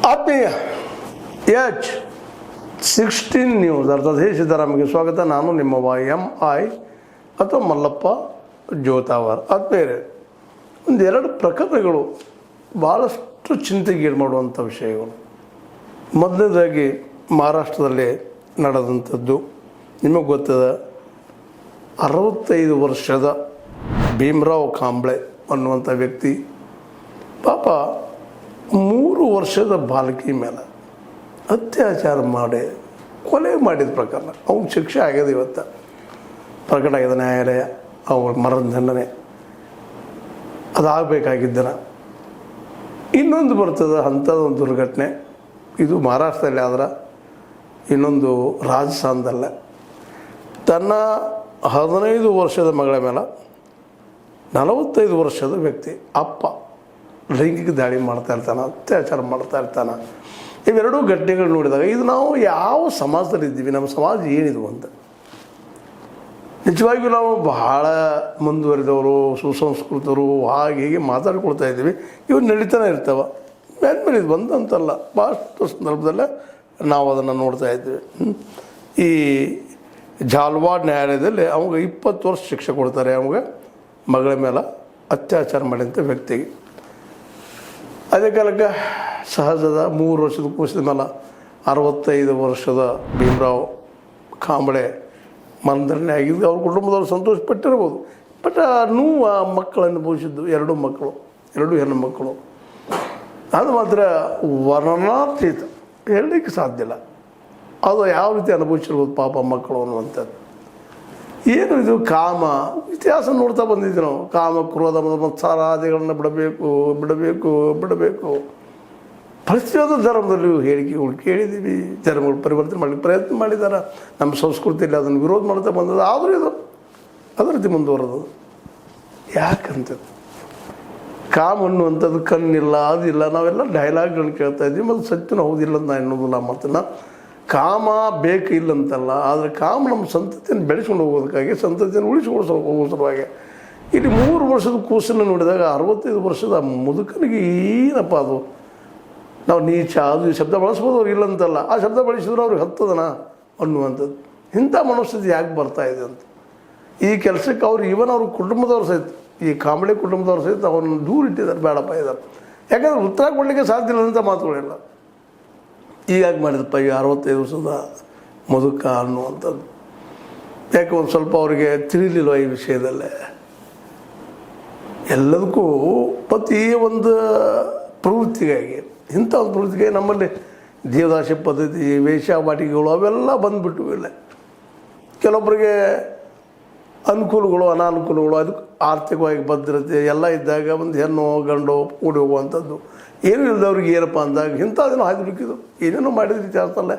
ಆತ್ಮೀಯ H16 news ಅರ್ಥಾತ್ ಹೇ ಸಿದ್ದರಾಮಯ್ಯಗೆ ಸ್ವಾಗತ. ನಾನು ನಿಮ್ಮ MI ಅಥವಾ ಮಲ್ಲಪ್ಪ ಜೋತಾವರ್. ಆತ್ಮೀಯರೇ, ಒಂದೆರಡು ಪ್ರಕರಣಗಳು ಭಾಳಷ್ಟು ಚಿಂತೆಗೀಡು ಮಾಡುವಂಥ ವಿಷಯಗಳು. ಮೊದಲನೇದಾಗಿ ಮಹಾರಾಷ್ಟ್ರದಲ್ಲಿ ನಡೆದಂಥದ್ದು ನಿಮಗೆ ಗೊತ್ತದ. 65 ವರ್ಷದ ಭೀಮರಾವ್ ಕಾಂಬ್ಳೆ ಅನ್ನುವಂಥ ವ್ಯಕ್ತಿ ಪಾಪ 3 ವರ್ಷದ ಬಾಲಕಿ ಮೇಲೆ ಅತ್ಯಾಚಾರ ಮಾಡಿ ಕೊಲೆ ಮಾಡಿದ ಪ್ರಕರಣ. ಅವ್ನಿಗೆ ಶಿಕ್ಷೆ ಆಗ್ಯದ. ಇವತ್ತು ಪ್ರಕಟ ಆಗಿದೆ ನ್ಯಾಯಾಲಯ. ಅವ್ರ ಮರಣದ ದಂಡನೆ ಅದಾಗಬೇಕಾಗಿದ್ದನ. ಇನ್ನೊಂದು ಬರ್ತದೆ ಅಂಥದ್ದೊಂದು ದುರ್ಘಟನೆ. ಇದು ಮಹಾರಾಷ್ಟ್ರದಲ್ಲಿ ಆದ್ರೆ, ಇನ್ನೊಂದು ರಾಜಸ್ಥಾನದಲ್ಲ. ತನ್ನ 15 ವರ್ಷದ ಮಗಳ ಮೇಲೆ 45 ವರ್ಷದ ವ್ಯಕ್ತಿ ಅಪ್ಪ ಲೈಂಗಿಕ ದಾಳಿ ಮಾಡ್ತಾ ಇರ್ತಾನೆ, ಅತ್ಯಾಚಾರ ಮಾಡ್ತಾ ಇರ್ತಾನೆ. ಇವೆರಡೂ ಘಟನೆಗಳು ನೋಡಿದಾಗ ಇದು ನಾವು ಯಾವ ಸಮಾಜದಲ್ಲಿ ಇದ್ದೀವಿ, ನಮ್ಮ ಸಮಾಜ ಏನಿದು ಅಂತ. ನಿಜವಾಗಿಯೂ ನಾವು ಬಹಳ ಮುಂದುವರಿದವರು, ಸುಸಂಸ್ಕೃತರು, ಹಾಗೆ ಹೀಗೆ ಮಾತಾಡ್ಕೊಳ್ತಾ ಇದ್ದೀವಿ. ಇವು ನಡೀತಾನೆ ಇರ್ತಾವೆ. ಮೇಲೆ ಇದು ಬಂದಂತಲ್ಲ, ಭಾಳಷ್ಟು ಸಂದರ್ಭದಲ್ಲೇ ನಾವು ಅದನ್ನು ನೋಡ್ತಾ ಇದ್ದೀವಿ. ಈ ಜಾಲ್ವಾಡ್ ನ್ಯಾಯಾಲಯದಲ್ಲಿ ಅವಾಗ 20 ವರ್ಷ ಶಿಕ್ಷೆ ಕೊಡ್ತಾರೆ. ಅವಾಗ ಮಗಳ ಮೇಲೆ ಅತ್ಯಾಚಾರ ಮಾಡಿದಂಥ ವ್ಯಕ್ತಿಗೆ. ಅದೇ ಕಾಲಕ್ಕೆ ಸಹಜದ 3 ವರ್ಷದ ಕೂಸಿದ ಮೇಲೆ 65 ವರ್ಷದ ಭೀಮರಾವ್ ಕಾಂಬ್ಳೆ ಮರಣದಂಡನೆ ಆಗಿದ್ದು. ಅವ್ರ ಕುಟುಂಬದವ್ರು ಸಂತೋಷ ಪಟ್ಟಿರ್ಬೋದು. ಬಟ್ ನೋವು ಆ ಮಕ್ಕಳು ಅನುಭವಿಸಿದ್ದು, 2 ಮಕ್ಕಳು, 2 ಹೆಣ್ಣು ಮಕ್ಕಳು. ಅದು ಮಾತ್ರ ವರ್ಣನಾತೀತ, ಹೇಳಲಿಕ್ಕೆ ಸಾಧ್ಯ ಇಲ್ಲ. ಅದು ಯಾವ ರೀತಿ ಅನುಭವಿಸಿರ್ಬೋದು ಪಾಪ ಮಕ್ಕಳು ಅನ್ನುವಂಥದ್ದು. ಏನು ಇದು ಕಾಮ ಇತಿಹಾಸ ನೋಡ್ತಾ ಬಂದಿದ್ವಿ ನಾವು. ಕಾಮ, ಕ್ರೋಧ, ಮತ್ಸರಾದಿಗಳನ್ನು ಬಿಡಬೇಕು. ಪ್ರತಿಯೊಂದು ಧರ್ಮದಲ್ಲಿಯೂ ಹೇಳಿಕೆಗಳು ಕೇಳಿದ್ದೀವಿ. ಧರ್ಮಗಳು ಪರಿವರ್ತನೆ ಮಾಡಲಿಕ್ಕೆ ಪ್ರಯತ್ನ ಮಾಡಿದ್ದಾರೆ. ನಮ್ಮ ಸಂಸ್ಕೃತಿಯಲ್ಲಿ ಅದನ್ನು ವಿರೋಧ ಮಾಡ್ತಾ ಬಂದದ್ದು. ಆದರೂ ಇದು ಅದೇ ರೀತಿ ಮುಂದುವರೆದು ಯಾಕಂತದ್ದು. ಕಾಮ ಅನ್ನುವಂಥದ್ದು ಕಣ್ಣಿಲ್ಲ, ಅದಿಲ್ಲ. ನಾವೆಲ್ಲ ಡೈಲಾಗ್ಗಳನ್ನ ಕೇಳ್ತಾ ಇದ್ವಿ. ಮತ್ತು ಸತ್ಯನೂ ಹೌದಿಲ್ಲ ಅಂತ ಎನ್ನುವುದಿಲ್ಲ. ಮತ್ತು ಕಾಮ ಬೇಕು ಇಲ್ಲಂತಲ್ಲ, ಆದರೆ ಕಾಮ ನಮ್ಮ ಸಂತತಿಯನ್ನು ಬೆಳೆಸ್ಕೊಂಡು ಹೋಗೋದಕ್ಕಾಗಿ, ಸಂತತಿಯನ್ನು ಉಳಿಸ್ಕೊಂಡು ಹೋಗೋ ಸಲುವಾಗಿ. ಇಲ್ಲಿ 3 ವರ್ಷದ ಕೂಸನ್ನು ನೋಡಿದಾಗ 65 ವರ್ಷದ ಮುದುಕನಿಗೆ ಏನಪ್ಪ ಅದು. ನಾವು ನೀಚ ಅದು ಈ ಶಬ್ದ ಬಳಸ್ಬೋದು, ಅವ್ರು ಇಲ್ಲಂತಲ್ಲ. ಆ ಶಬ್ದ ಬಳಸಿದ್ರು ಅವ್ರಿಗೆ ಹತ್ತದನ ಅನ್ನುವಂಥದ್ದು. ಇಂಥ ಮನಸ್ಥಿತಿ ಯಾಕೆ ಬರ್ತಾಯಿದೆ ಅಂತ. ಈ ಕೆಲಸಕ್ಕೆ ಅವ್ರು ಅವ್ರ ಕುಟುಂಬದವ್ರು ಸಹಿತ, ಈ ಕಾಂಬ್ಳೆ ಕುಟುಂಬದವ್ರು ಸಹಿತ ಅವ್ರನ್ನ ದೂರ ಇಟ್ಟಿದ್ದಾರೆ, ಬೇಡಪ್ಪ ಇದ್ದಾರೆ. ಯಾಕಂದ್ರೆ ಉತ್ತರ ಕೊಡಲಿಕ್ಕೆ ಸಾಧ್ಯ ಇಲ್ಲಂಥ ಮಾತುಗಳಿಲ್ಲ. ಹೀಗಾಗಿ ಮಾಡಿದಪ್ಪ ಈ 65 ವರ್ಷದ ಮುದುಕ ಅನ್ನುವಂಥದ್ದು. ಯಾಕೆ ಒಂದು ಸ್ವಲ್ಪ ಅವರಿಗೆ ತಿಳಿಲಿಲ್ಲ ಈ ವಿಷಯದಲ್ಲೇ. ಎಲ್ಲದಕ್ಕೂ ಪ್ರತಿ ಒಂದು ಪ್ರವೃತ್ತಿಗಾಗಿ, ಇಂಥ ಒಂದು ಪ್ರವೃತ್ತಿಗೆ ನಮ್ಮಲ್ಲಿ ದೇವದಾಸಿ ಪದ್ಧತಿ, ವೇಶ್ಯಾವಾಟಿಕೆಗಳು ಅವೆಲ್ಲ ಬಂದುಬಿಟ್ಟು ಇಲ್ಲ. ಕೆಲವೊಬ್ಬರಿಗೆ ಅನುಕೂಲಗಳು, ಅನಾನುಕೂಲಗಳು, ಅದಕ್ಕೆ ಆರ್ಥಿಕವಾಗಿ ಭದ್ರತೆ ಎಲ್ಲ ಇದ್ದಾಗ ಒಂದು ಹೆಣ್ಣು ಗಂಡು ಕೂಡಿ ಹೋಗುವಂಥದ್ದು. ಏನೂ ಇಲ್ಲದವ್ರಿಗೆ ಏನಪ್ಪ ಅಂದಾಗ ಇಂಥದನ್ನು ಹಾಕಿಬಿಟ್ಟಿದ್ದು ಏನೇನೋ ಮಾಡಿದ ರೀತಿ ಆಗ್ತಲ್ಲ.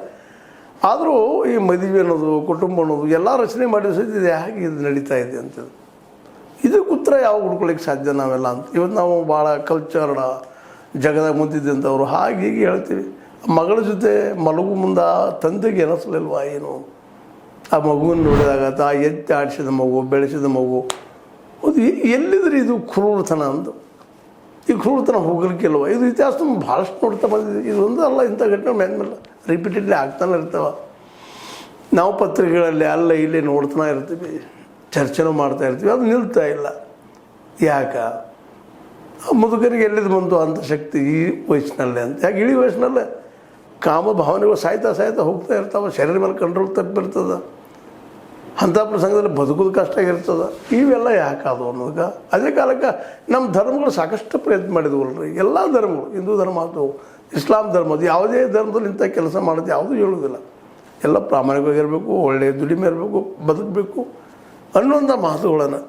ಆದರೂ ಈ ಮದುವೆ ಅನ್ನೋದು, ಕುಟುಂಬ ಅನ್ನೋದು ಎಲ್ಲ ರಚನೆ ಮಾಡಿದ ಸಹಿತ ಇದು ಹೇಗೆ ಇದು ನಡೀತಾ ಇದೆ ಅಂತದ್ದು. ಇದಕ್ಕೆ ಉತ್ತರ ಯಾವ ಹುಡ್ಕೊಳ್ಳಿಕ್ಕೆ ಸಾಧ್ಯ ನಾವೆಲ್ಲ ಅಂತ. ಇವತ್ತು ನಾವು ಭಾಳ ಕಲ್ಚರ್ಡ ಜಗದಾಗ ಮುಂದಿದ್ದಂಥವ್ರು ಹಾಗೆ ಹೀಗೆ ಹೇಳ್ತೀವಿ. ಮಗಳ ಜೊತೆ ಮಲಗು ಮುಂದೆ ತಂದೆಗೆ ಎನಿಸ್ಲಿಲ್ವಾ ಏನು. ಆ ಮಗುವನ್ನು ನೋಡಿದಾಗ ಎತ್ತಿ ಆಡಿಸಿದ ಮಗು, ಬೆಳೆಸಿದ ಮಗು, ಅದು ಎಲ್ಲಿದ್ರೆ ಇದು ಕ್ರೂರತನ ಅಂದು. ಈ ಕ್ರೂರತನ ಹೋಗಲಿಕ್ಕಿಲ್ವ. ಇದು ಇತಿಹಾಸ ಭಾಳಷ್ಟು ನೋಡ್ತಾ ಬಂದಿದ್ದೀವಿ. ಇದೊಂದು ಅಲ್ಲ, ಇಂಥ ಘಟನೆ ಮೇಲೆ ರಿಪೀಟೆಡ್ಲಿ ಆಗ್ತಾನೆ ಇರ್ತವೆ. ನಾವು ಪತ್ರಿಕೆಗಳಲ್ಲಿ ಅಲ್ಲ ಇಲ್ಲೇ ನೋಡ್ತಾನೆ ಇರ್ತೀವಿ, ಚರ್ಚೆನೂ ಮಾಡ್ತಾ ಇರ್ತೀವಿ. ಅದು ನಿಲ್ತಾ ಇಲ್ಲ. ಯಾಕೆ ಮುದುಕರಿಗೆ ಎಲ್ಲಿದ್ದು ಬಂತು ಅಂಥ ಶಕ್ತಿ ಈ ವಯಸ್ಸಿನಲ್ಲೇ ಅಂತ. ಯಾಕೆ ಇಳಿ ವಯಸ್ಸಿನಲ್ಲೇ ಕಾಮ ಭಾವನೆಗಳು ಸಾಯ್ತಾ ಹೋಗ್ತಾ ಇರ್ತಾವೆ. ಶರೀರ ಮೇಲೆ ಕಂಟ್ರೋಲ್ ತಪ್ಪಿರ್ತದೆ. ಅಂಥ ಪ್ರಸಂಗದಲ್ಲಿ ಬದುಕೋದು ಕಷ್ಟ ಆಗಿರ್ತದೆ. ಇವೆಲ್ಲ ಯಾಕಾದು ಅನ್ನೋದಕ್ಕೆ. ಅದೇ ಕಾಲಕ್ಕೆ ನಮ್ಮ ಧರ್ಮಗಳು ಸಾಕಷ್ಟು ಪ್ರಯತ್ನ ಮಾಡಿದ್ವಲ್ರಿ. ಎಲ್ಲ ಧರ್ಮಗಳು, ಹಿಂದೂ ಧರ್ಮ ಆಯ್ತು, ಇಸ್ಲಾಂ ಧರ್ಮ, ಅದು ಯಾವುದೇ ಧರ್ಮದಲ್ಲಿ ಇಂಥ ಕೆಲಸ ಮಾಡೋದು ಯಾವುದೂ ಹೇಳೋದಿಲ್ಲ. ಎಲ್ಲ ಪ್ರಾಮಾಣಿಕವಾಗಿರಬೇಕು, ಒಳ್ಳೆಯ ದುಡಿಮೆ ಇರಬೇಕು, ಬದುಕಬೇಕು ಅನ್ನುವಂಥ ಮಾತುಗಳನ್ನು.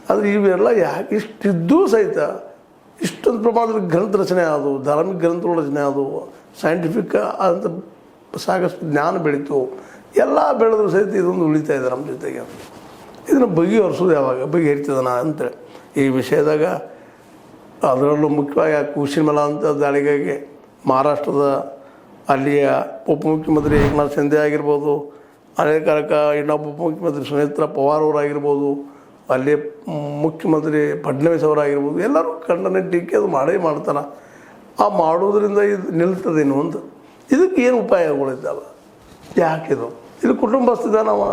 ಆದರೆ ಇವೆಲ್ಲ ಯಾಕೆ ಇಷ್ಟಿದ್ದೂ ಸಹಿತ ಇಷ್ಟೊಂದು ಪ್ರಮಾಣದಲ್ಲಿ ಗ್ರಂಥ ರಚನೆ ಆದವು, ಧಾರ್ಮಿಕ ಗ್ರಂಥಗಳ ರಚನೆ ಆದವು, ಸೈಂಟಿಫಿಕ್ ಅಂತ ಸಾಕಷ್ಟು ಜ್ಞಾನ ಬೆಳೀತು. ಎಲ್ಲ ಬೆಳೆದ್ರು ಸಹಿತ ಇದೊಂದು ಉಳಿತಾ ಇದೆ ನಮ್ಮ ಜೊತೆಗೆ. ಇದನ್ನು ಬಗೆಹರಿಸೋದು ಯಾವಾಗ ಬಗೆಹರಿತದನ ಅಂತೇಳಿ ಈ ವಿಷಯದಾಗ. ಅದರಲ್ಲೂ ಮುಖ್ಯವಾಗಿ ಆ ಕೂಸಿನ ಮೇಲೆ ಅಂತ ದಾಳಿಗಾಗಿ ಮಹಾರಾಷ್ಟ್ರದ ಅಲ್ಲಿಯ ಉಪಮುಖ್ಯಮಂತ್ರಿ ಏಕನಾಥ್ ಶಿಂದೆ ಆಗಿರ್ಬೋದು, ಅದೇ ಕಾಲಕ್ಕೆ ಇನ್ನೊಬ್ಬ ಉಪಮುಖ್ಯಮಂತ್ರಿ ಸುನೇತ್ರ ಪವಾರ್ ಅವರಾಗಿರ್ಬೋದು, ಅಲ್ಲಿ ಮುಖ್ಯಮಂತ್ರಿ ಫಡ್ನವೀಸ್ ಅವರಾಗಿರ್ಬೋದು, ಎಲ್ಲರೂ ಖಂಡನೆ ಟೀಕೆ ಅದು ಮಾಡೇ ಮಾಡ್ತಾರೆ. ಆ ಮಾಡೋದ್ರಿಂದ ಇದು ನಿಲ್ತದೇನು ಅಂತ. ಇದಕ್ಕೆ ಏನು ಉಪಾಯಗಳಿದ್ದಾವೆ? ಯಾಕಿದು? ಇದು ಕುಟುಂಬಸ್ಥಿದ್ದಾನವ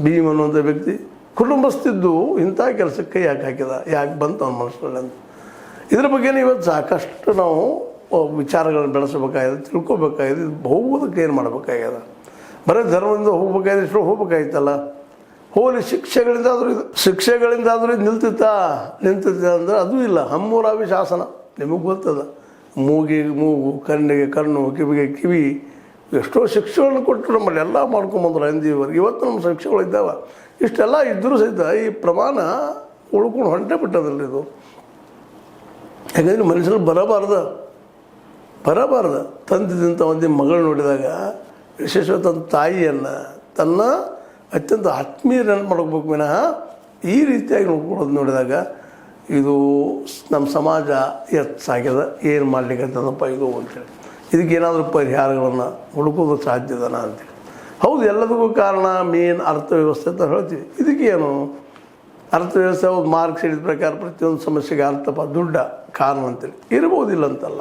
ಭೀಮ್ ಅನ್ನುವಂಥ ವ್ಯಕ್ತಿ ಕುಟುಂಬಸ್ಥಿದ್ದು ಇಂಥ ಕೆಲಸಕ್ಕೆ ಯಾಕೆ ಹಾಕಿದ, ಯಾಕೆ ಬಂತು ಅವನ ಮನಸ್ಸಿನಲ್ಲಿ ಅಂತ. ಇದ್ರ ಬಗ್ಗೆ ಇವತ್ತು ಸಾಕಷ್ಟು ನಾವು ವಿಚಾರಗಳನ್ನು ಬೆಳೆಸಬೇಕಾಗಿದೆ, ತಿಳ್ಕೊಬೇಕಾಗಿದೆ. ಇದು ಹೋಗೋದಕ್ಕೆ ಏನು ಮಾಡಬೇಕಾಗ್ಯದ? ಬರೀ ಧರ್ಮದಿಂದ ಹೋಗ್ಬೇಕಾದ್ರೆ ಇಷ್ಟು ಹೋಗ್ಬೇಕಾಯ್ತಲ್ಲ. ಹೋಲಿ ಶಿಕ್ಷೆಗಳಿಂದಾದರೂ ಇದು ನಿಂತಿತ್ತ ಅಂದರೆ ಅದೂ ಇಲ್ಲ. ಹಮ್ಮೂರಾವಿ ಶಾಸನ ನಿಮಗೆ ಗೊತ್ತದ. ಮೂಗು, ಕಣ್ಣಿಗೆ ಕಣ್ಣು, ಕಿವಿಗೆ ಕಿವಿ, ಎಷ್ಟೋ ಶಿಕ್ಷೆಗಳನ್ನು ಕೊಟ್ಟು ನಮ್ಮಲ್ಲಿ ಎಲ್ಲ ಮಾಡ್ಕೊಂಬಂದ್ರು ಹಿಂದಿವರೆಗೆ. ಇವತ್ತು ನಮ್ಮ ಶಿಕ್ಷೆಗಳಿದ್ದಾವೆ. ಇಷ್ಟೆಲ್ಲ ಇದ್ದರೂ ಸಹಿತ ಈ ಪ್ರಮಾಣ ಉಳ್ಕೊಂಡು ಹೊಂಟೆ ಬಿಟ್ಟದಲ್ಲ ಇದು. ಯಾಕಂದರೆ ಮನುಷ್ಯರಲ್ಲಿ ಬರಬಾರ್ದು ತಂದಿದ್ದಂಥ ಒಂದು ಮಗಳು ನೋಡಿದಾಗ ವಿಶೇಷವಾಗಿ ತನ್ನ ತಾಯಿಯನ್ನು ತನ್ನ ಅತ್ಯಂತ ಆತ್ಮೀಯ ನೆನಪು ಮಾಡ್ಕೋಬೇಕು ವಿನಃ ಈ ರೀತಿಯಾಗಿ ನೋಡ್ಕೊಳ್ಳೋದು ನೋಡಿದಾಗ ಇದು ನಮ್ಮ ಸಮಾಜ ಹೆಚ್ಚಾಗ್ಯದ. ಏನು ಮಾಡಲಿಕ್ಕೆ ಅಂತದಪ್ಪ ಇದು ಅಂತೇಳಿ ಇದಕ್ಕೇನಾದರೂ ಪರಿಹಾರಗಳನ್ನು ಹುಡುಕೋದು ಸಾಧ್ಯದನ ಅಂತೇಳಿ. ಹೌದು, ಎಲ್ಲದಕ್ಕೂ ಕಾರಣ ಮೇನ್ ಅರ್ಥವ್ಯವಸ್ಥೆ ಅಂತ ಹೇಳ್ತೀವಿ. ಇದಕ್ಕೇನು ಅರ್ಥವ್ಯವಸ್ಥೆ ಹೌದು, ಮಾರ್ಕ್ಸ್ ಹಿಡಿದ ಪ್ರಕಾರ ಪ್ರತಿಯೊಂದು ಸಮಸ್ಯೆಗೆ ಅರ್ಥಪ್ಪ ದುಡ್ಡ ಕಾರಣ ಅಂತೇಳಿ ಇರ್ಬೋದಿಲ್ಲ ಅಂತಲ್ಲ.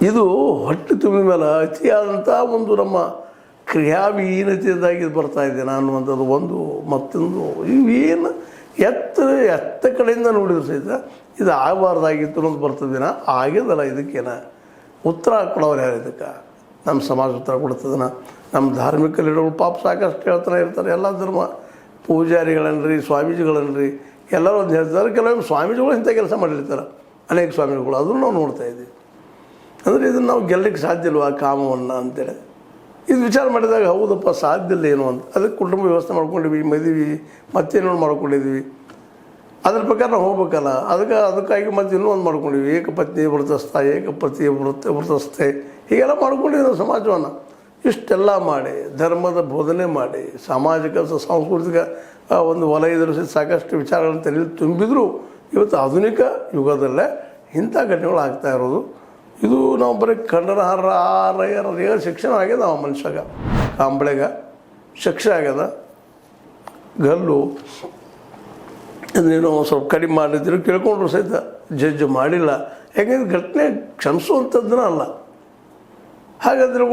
ಇದು ಹೊಟ್ಟೆ ತುಂಬಿದ ಮೇಲೆ ಅತಿಯಾದಂಥ ಒಂದು ನಮ್ಮ ಕ್ರಿಯಾವಿಹೀನತೆಯಾಗಿ ಬರ್ತಾಯಿದೆ ಅನ್ನುವಂಥದ್ದು ಒಂದು. ಮತ್ತೊಂದು ಇವೇನು ಎತ್ತ ಕಡೆಯಿಂದ ನೋಡಿದ್ರು ಸಹಿತ ಇದು ಆಗಬಾರ್ದಾಗಿತ್ತು ಅನ್ನೋದು ಬರ್ತದಿನ ಆಗ್ಯದಲ್ಲ. ಇದಕ್ಕೇನ ಉತ್ತರ ಕೊಡೋರು ಯಾರು? ಇದಕ್ಕೆ ನಮ್ಮ ಸಮಾಜ ಉತ್ತರ ಕೊಡ್ತದನ. ನಮ್ಮ ಧಾರ್ಮಿಕ ಲೀಡರ್ಗಳು ಪಾಪ ಸಾಕಷ್ಟು ಹೇಳ್ತಾನೆ ಇರ್ತಾರೆ. ಎಲ್ಲ ಧರ್ಮ ಪೂಜಾರಿಗಳನ್ರಿ, ಸ್ವಾಮೀಜಿಗಳನ್ರಿ ಎಲ್ಲರೂ ಒಂದು ಹೇಳ್ತಾರೆ. ಕೆಲವೊಮ್ಮೆ ಸ್ವಾಮೀಜಿಗಳು ಇಂಥ ಕೆಲಸ ಮಾಡಿರ್ತಾರೆ, ಅನೇಕ ಸ್ವಾಮಿಗಳು. ಅದನ್ನು ನಾವು ನೋಡ್ತಾ ಇದ್ದೀವಿ. ಅಂದರೆ ಇದನ್ನು ನಾವು ಗೆಲ್ಲಕ್ಕೆ ಸಾಧ್ಯ ಇಲ್ವಾ ಕಾಮವನ್ನು ಅಂತೇಳಿ ಇದು ವಿಚಾರ ಮಾಡಿದಾಗ ಹೌದಪ್ಪ ಸಾಧ್ಯ ಇಲ್ಲ ಏನು ಅಂತ. ಅದಕ್ಕೆ ಕುಟುಂಬ ವ್ಯವಸ್ಥೆ ಮಾಡ್ಕೊಂಡಿವಿ, ಮದುವೆ ಮತ್ತೇನೋ ಮಾಡ್ಕೊಂಡಿದ್ದೀವಿ. ಅದ್ರ ಪ್ರಕಾರ ನಾವು ಹೋಗ್ಬೇಕಲ್ಲ. ಅದಕ್ಕಾಗಿ ಮತ್ತೆ ಇನ್ನೂ ಒಂದು ಮಾಡ್ಕೊಂಡಿವಿ, ಏಕಪತ್ನಿ ವ್ರತಸ್ಥ, ಏಕಪತಿ ವ್ರತಸ್ಥೆ ಹೀಗೆಲ್ಲ ಮಾಡ್ಕೊಂಡಿವಿ ನಾವು ಸಮಾಜವನ್ನು. ಇಷ್ಟೆಲ್ಲ ಮಾಡಿ ಧರ್ಮದ ಬೋಧನೆ ಮಾಡಿ ಸಾಮಾಜಿಕ ಸಾಂಸ್ಕೃತಿಕ ಒಂದು ವಲಯದಲ್ಲಿ ಸಾಕಷ್ಟು ವಿಚಾರಗಳನ್ನು ತಲೆಯಲ್ಲಿ ತುಂಬಿದರೂ ಇವತ್ತು ಆಧುನಿಕ ಯುಗದಲ್ಲೇ ಇಂಥ ಘಟನೆಗಳು ಆಗ್ತಾ ಇರೋದು. ಇದು ನಾವು ಬರೀ ಖಂಡನಹಾರ ಶಿಕ್ಷಣ ಆಗ್ಯದ. ಆ ಮನುಷ್ಯಾಗ ಕಾಂಬಳೆಗ ಶಿಕ್ಷೆ ಆಗ್ಯದ. ಗಲ್ಲು ನೀನು ಸ್ವಲ್ಪ ಕಡಿಮೆ ಮಾಡಿದ್ರು ಕೇಳ್ಕೊಂಡ್ರು ಸಹಿತ ಜಡ್ಜ್ ಮಾಡಿಲ್ಲ. ಯಾಕೆಂದ್ರೆ ಘಟನೆ ಕ್ಷಮಿಸುವಂಥದ್ದನ್ನ ಅಲ್ಲ. ಹಾಗಾದ್ರೆ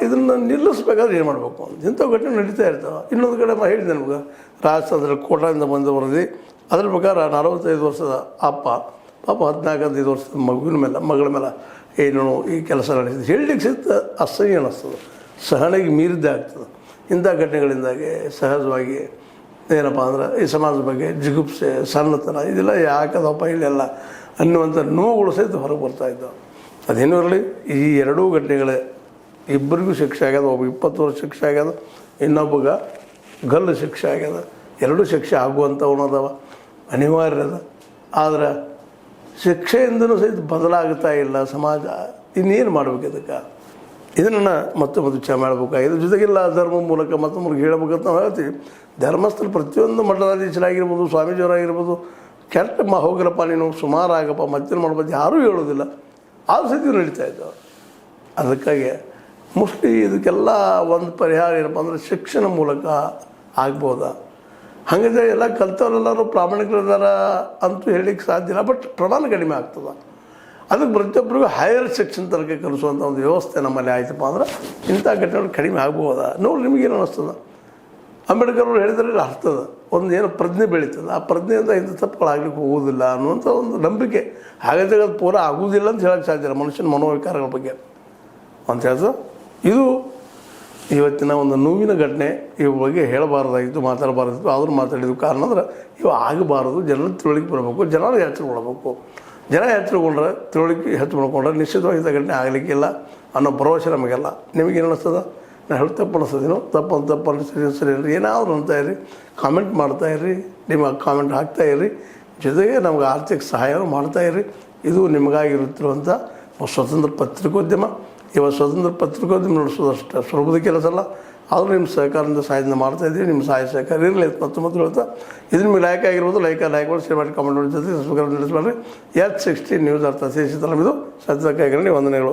ಇದನ್ನು ನಿಲ್ಲಿಸ್ಬೇಕಾದ್ರೆ ಏನು ಮಾಡಬೇಕು ಅಂತ ಇಂಥ ಘಟನೆ ನಡೀತಾ ಇರ್ತಾವೆ. ಇನ್ನೊಂದು ಕಡೆ ಹೇಳಿದೆ ನಮ್ಗೆ, ರಾಜಸ್ಥಾನದಲ್ಲಿ ಕೋಟಾದಿಂದ ಬಂದ ವರದಿ. ಅದ್ರ ಪ್ರಕಾರ 45 ವರ್ಷದ ಅಪ್ಪ ಪಾಪ 14-15 ವರ್ಷದ ಮಗಳ ಮೇಲೆ ಏನು ಈ ಕೆಲಸ ನಡೆಸಿದೆ. ಹೇಳಲಿಕ್ಕೆ ಸಹಿತ ಅಸಹ್ಯ ಅನ್ನಿಸ್ತದೆ, ಸಹನೆಗೆ ಮೀರಿದ್ದೇ ಆಗ್ತದೆ. ಇಂಥ ಘಟನೆಗಳಿಂದಾಗಿ ಸಹಜವಾಗಿ ಏನಪ್ಪ ಅಂದ್ರೆ ಈ ಸಮಾಜದ ಬಗ್ಗೆ ಜಿಗುಪ್ಸೆ, ಸಣ್ಣತನ ಇದೆಲ್ಲ ಯಾಕದಪ್ಪ ಇಲ್ಲೆಲ್ಲ ಅನ್ನುವಂಥ ನೋವುಗಳು ಸಹಿತ ಹೊರಗೆ ಬರ್ತಾಯಿದ್ದಾವೆ. ಅದೇನೂ ಇರಲಿ, ಈ ಎರಡೂ ಘಟನೆಗಳೇ ಇಬ್ಬರಿಗೂ ಶಿಕ್ಷೆ ಆಗ್ಯದ. ಒಬ್ಬ 20 ವರ್ಷ ಶಿಕ್ಷೆ ಆಗ್ಯದ, ಇನ್ನೊಬ್ಬಗ ಗಲ್ಲು ಶಿಕ್ಷೆ ಆಗ್ಯದ. ಎರಡೂ ಶಿಕ್ಷೆ ಆಗುವಂಥವು ಅದಾವ, ಅನಿವಾರ್ಯದ. ಆದರೆ ಶಿಕ್ಷೆಯಿಂದನೂ ಸಹಿತ ಬದಲಾಗ್ತಾ ಇಲ್ಲ ಸಮಾಜ. ಇನ್ನೇನು ಮಾಡ್ಬೇಕು ಇದಕ್ಕೆ? ಇದನ್ನು ಮತ್ತೊಮ್ಮೆ ವಿಚಾರ ಮಾಡಬೇಕಾಗಿದೆ. ಜೊತೆಗಿಲ್ಲ ಧರ್ಮ ಮೂಲಕ ಮತ್ತೊಬ್ಬರಿಗೆ ಹೇಳ್ಬೇಕಂತ ನಾವು ಹೇಳ್ತೀವಿ. ಧರ್ಮಸ್ಥಳ ಪ್ರತಿಯೊಂದು ಮಠಾಧೀಶರಾಗಿರ್ಬೋದು, ಸ್ವಾಮೀಜಿಯವರಾಗಿರ್ಬೋದು, ಕೆಟ್ಟ ಹೋಗಲಪ್ಪ ನೀನು ಸುಮಾರು ಆಗಪ್ಪ ಮತ್ತೇನು ಮಾಡ್ಬೋದು ಯಾರೂ ಹೇಳೋದಿಲ್ಲ. ಆದರೂ ಸಹಿತ ನಡೀತಾ ಇದ್ದಾವೆ. ಅದಕ್ಕಾಗಿ ಮೋಸ್ಟ್ಲಿ ಇದಕ್ಕೆಲ್ಲ ಒಂದು ಪರಿಹಾರ ಏನಪ್ಪ ಅಂದರೆ ಶಿಕ್ಷಣ ಮೂಲಕ ಆಗ್ಬೋದಾ? ಹಾಗಿದ್ರೆ ಎಲ್ಲ ಕಲ್ತವರೆಲ್ಲರೂ ಪ್ರಾಮಾಣಿಕರಿದ್ದಾರ ಅಂತೂ ಹೇಳಲಿಕ್ಕೆ ಸಾಧ್ಯ ಇಲ್ಲ. ಬಟ್ ಪ್ರಮಾಣ ಕಡಿಮೆ ಆಗ್ತದೆ. ಅದಕ್ಕೆ ಪ್ರತಿಯೊಬ್ಬರಿಗೂ ಹೈಯರ್ ಸೆಕ್ಷನ್ ತನಕ ಕಲಿಸುವಂಥ ಒಂದು ವ್ಯವಸ್ಥೆ ನಮ್ಮಲ್ಲಿ ಆಯ್ತಪ್ಪ ಅಂದ್ರೆ ಇಂಥ ಘಟನೆಗಳು ಕಡಿಮೆ ಆಗ್ಬೋದಾ? ನೋಡಿ ನಿಮಗೇನು ಅನ್ನಿಸ್ತದೆ? ಅಂಬೇಡ್ಕರ್ ಅವರು ಹೇಳಿದ್ರೆ ಅರ್ಥದ ಒಂದು ಏನು ಪ್ರಜ್ಞೆ ಬೆಳೀತದೆ. ಆ ಪ್ರಜ್ಞೆಯಿಂದ ಇಂಥ ತಪ್ಪುಗಳಾಗ್ಲಿಕ್ಕೆ ಹೋಗೋದಿಲ್ಲ ಅನ್ನುವಂಥ ಒಂದು ನಂಬಿಕೆ. ಹಾಗಾದರೆ ಅದು ಪೂರ ಆಗೋದಿಲ್ಲ ಅಂತ ಹೇಳೋಕ್ಕೆ ಸಾಧ್ಯ ಇಲ್ಲ ಮನುಷ್ಯನ ಮನೋವಿಕಾರಗಳ ಬಗ್ಗೆ ಅಂತ ಹೇಳ್ದು. ಇದು ಇವತ್ತಿನ ಒಂದು ನೋವಿನ ಘಟನೆ. ಇವ ಬಗ್ಗೆ ಹೇಳಬಾರ್ದಾಗಿತ್ತು, ಮಾತಾಡಬಾರ್ದಿತ್ತು. ಆದರೂ ಮಾತಾಡಿದ್ವು. ಕಾರಣ ಅಂದ್ರೆ ಇವು ಆಗಬಾರ್ದು. ಜನರ ತಿಳುವಳಿಕೆ ಬರಬೇಕು, ಜನರು ಎಚ್ಚರಗೊಳ್ಳಬೇಕು. ಜನ ಎಚ್ಚರಗೊಂಡ್ರೆ, ತಿಳುವಳಿಕೆ ಹೆಚ್ಚು ಮಾಡ್ಕೊಂಡ್ರೆ ನಿಶ್ಚಿತವಾಗಿ ಇಂಥ ಘಟನೆ ಆಗಲಿಕ್ಕಿಲ್ಲ ಅನ್ನೋ ಭರವಸೆ ನಮಗೆಲ್ಲ. ನಿಮಗೇನು ಅನ್ನಿಸ್ತದ? ನಾನು ಹೇಳಿ ತಪ್ಪು ಅನ್ನಿಸ್ತದೇನೋ? ತಪ್ಪು ಸರಿ ಏನಾದರೂ ಅಂತ ಇರ್ರಿ, ಕಾಮೆಂಟ್ ಮಾಡ್ತಾಯಿರ್ರಿ, ನಿಮ್ಮ ಕಾಮೆಂಟ್ ಹಾಕ್ತಾಯಿರ್ರಿ. ಜೊತೆಗೆ ನಮ್ಗೆ ಆರ್ಥಿಕ ಸಹಾಯನೂ ಮಾಡ್ತಾಯಿರ್ರಿ. ಇದು ನಿಮಗಾಗಿರುತ್ತಿರುವಂಥ ಸ್ವತಂತ್ರ ಪತ್ರಿಕೋದ್ಯಮ. ಇವತ್ತು ಸ್ವತಂತ್ರ ಪತ್ರಿಕೋದ್ಯಮ ನಡೆಸೋದಷ್ಟು ಸುಲಭದ ಕೆಲಸ ಅಲ್ಲ. ಆದರೂ ನಿಮ್ಮ ಸಹಕಾರದಿಂದ ಸಹಾಯದಿಂದ ಮಾಡ್ತಾಯಿದ್ದೀವಿ. ನಿಮ್ಮ ಸಹಕಾರ ಇರಲಿ ಮತ್ತು ಹೇಳ್ತಾ ಇದು ನಿಮಗೆ ಲೈಕ್ ಆಗಿರ್ಬೋದು. ಲೈಕ್ ಮಾಡಿ, ಶೇರ್ ಮಾಡಿ, ಕಾಮೆಂಟ್ ಮಾಡಿ, ಜೊತೆ ಸಬ್ಸ್ಕ್ರೈಬ್ ನಡೆಸಬೇಡ್ರಿ. H16 ನ್ಯೂಸ್ ಅರ್ಥ ಇದು ಸತ್ಯದ ಕೈಗರಣೆ ವಂದನೆಗಳು.